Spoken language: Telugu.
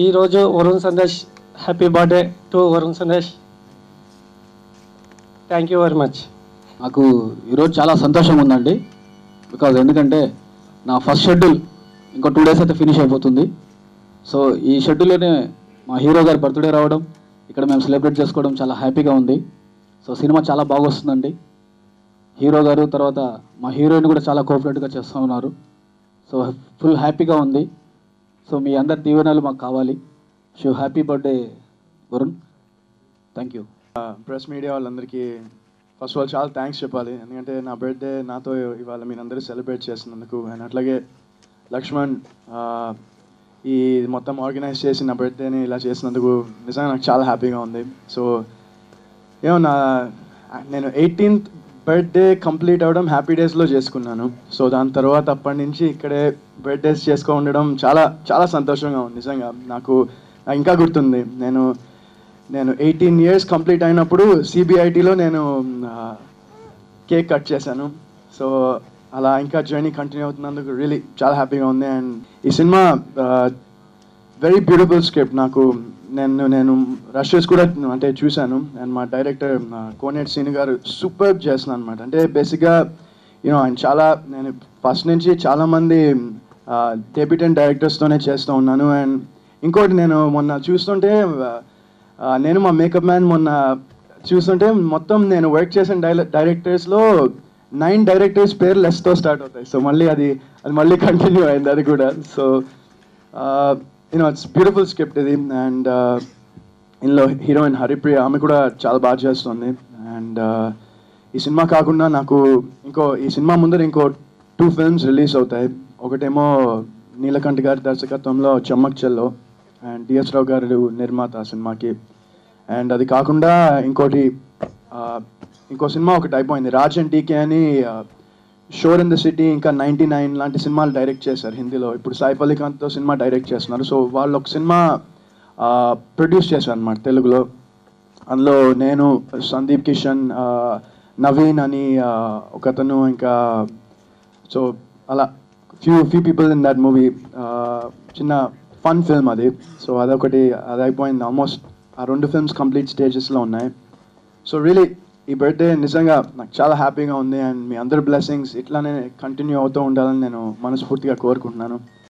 ఈరోజు Varun Sandesh, happy birthday to Varun Sandesh. Thank you very much. నాకు ఈరోజు చాలా సంతోషంగా ఉందండి. ఎందుకంటే నా ఫస్ట్ షెడ్యూల్ ఇంకో 2 days అయితే ఫినిష్ అయిపోతుంది. సో ఈ షెడ్యూల్లోనే మా హీరో గారి బర్త్డే రావడం, ఇక్కడ మేము సెలబ్రేట్ చేసుకోవడం చాలా హ్యాపీగా ఉంది. సో సినిమా చాలా బాగా వస్తుందండి. హీరో గారు తర్వాత మా హీరోయిన్ కూడా చాలా కోఆపరేట్గా చేస్తూ ఉన్నారు. సో ఫుల్ హ్యాపీగా ఉంది. సో మీ అందరి దీవెనలు మాకు కావాలి. So happy birthday Varun. Thank you. Press media వాళ్ళందరికీ ఫస్ట్ ఆఫ్ ఆల్ చాలా థ్యాంక్స్ చెప్పాలి. ఎందుకంటే నా బర్త్డే నాతో ఇవాళ మీరందరూ సెలబ్రేట్ చేస్తున్నందుకు. అండ్ అట్లాగే లక్ష్మణ్ ఈ మొత్తం ఆర్గనైజ్ చేసి నా బర్త్డేని ఇలా చేసినందుకు నిజంగా నాకు చాలా హ్యాపీగా ఉంది. సో ఏమో నేను 18th బర్త్డే కంప్లీట్ అవ్వడం హ్యాపీ డేస్లో చేసుకున్నాను. సో దాని తర్వాత అప్పటి నుంచి ఇక్కడే బర్త్డేస్ చేసుకో ఉండడం చాలా చాలా సంతోషంగా ఉంది. నిజంగా నాకు ఇంకా గుర్తుంది, నేను 18 years కంప్లీట్ అయినప్పుడు సిబిఐటీలో నేను కేక్ కట్ చేశాను. సో అలా ఇంకా జర్నీ కంటిన్యూ అవుతున్నందుకు రియలీ చాలా హ్యాపీగా ఉంది. అండ్ ఈ సినిమా వెరీ బ్యూటిఫుల్ స్క్రిప్ట్. నాకు నేను రషెస్ కూడా అంటే చూశాను. అండ్ మా డైరెక్టర్ కోనేటి శ్రీను గారు సూపర్ చేస్తున్నాను అనమాట. అంటే బేసిక్గా ఆయన చాలా, నేను ఫస్ట్ నుంచి చాలామంది డెబ్యూటెంట్ డైరెక్టర్స్తోనే చేస్తూ ఉన్నాను. అండ్ ఇంకోటి నేను మొన్న చూస్తుంటే నేను మా మేకప్ మ్యాన్ మొన్న చూస్తుంటే మొత్తం నేను వర్క్ చేసిన డైరెక్టర్స్లో 9 డైరెక్టర్స్ పేరు లెస్తో స్టార్ట్ అవుతాయి. సో మళ్ళీ అది మళ్ళీ కంటిన్యూ అయింది అది కూడా. సో ఇట్స్ బ్యూటిఫుల్ స్క్రిప్ట్ ఇది. అండ్ ఇందులో హీరోయిన్ హరిప్రియ, ఆమె కూడా చాలా బాగా చేస్తుంది. అండ్ ఈ సినిమా కాకుండా నాకు ఈ సినిమా ముందర ఇంకో 2 films రిలీజ్ అవుతాయి. ఒకటేమో నీలకంఠ గారి దర్శకత్వంలో చెమ్మక్ చెల్లో, అండ్ డిఎస్ రావు గారు నిర్మాత ఆ సినిమాకి. అండ్ అది కాకుండా ఇంకో సినిమా ఒకటి అయిపోయింది, రాజ్ అండ్ డీకే అని, షోర్ ఇన్ ద సిటీ, ఇంకా 99 లాంటి సినిమాలు డైరెక్ట్ చేశారు హిందీలో. ఇప్పుడు సాయి పల్లికాంత్తో సినిమా డైరెక్ట్ చేస్తున్నారు. సో వాళ్ళు ఒక సినిమా ప్రొడ్యూస్ చేశారు అన్నమాట తెలుగులో. అందులో నేను, సందీప్ కిషన్, నవీన్ అని ఒకతను, ఇంకా సో అలా few people in that movie. చిన్న ఫన్ ఫిల్మ్ అది. సో అది అయిపోయింది. ఆల్మోస్ట్ ఆ 2 films కంప్లీట్ స్టేజెస్లో ఉన్నాయి. సో రియలీ ఈ బర్త్డే నిజంగా నాకు చాలా హ్యాపీగా ఉంది. అండ్ మీ అందరి బ్లెస్సింగ్స్ ఇట్లానే కంటిన్యూ అవుతూ ఉండాలని నేను మనస్ఫూర్తిగా కోరుకుంటున్నాను.